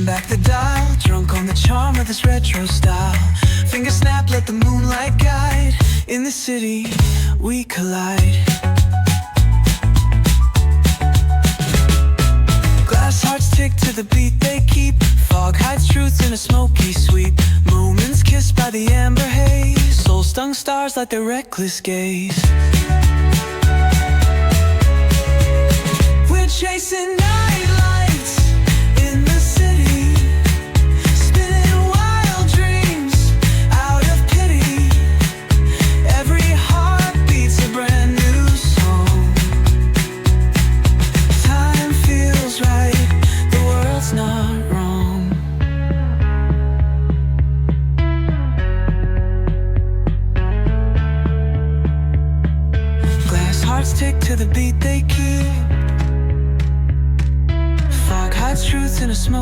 back the dial, drunk on the charm of this retro style. Finger snap, let the moonlight guide. In the city, we collide. Glass hearts tick to the beat they keep. Fog hides truth in a smoky sweep. Moments kissed by the amber haze. Soul-stung stars light their reckless gaze. We're chasing night lights in the city, spinning wild dreams out of pity. Every heart beats a brand new song. Time feels right, the world's not wrong. Glass hearts tick to the beat they keep. Fog hides truth in a smoke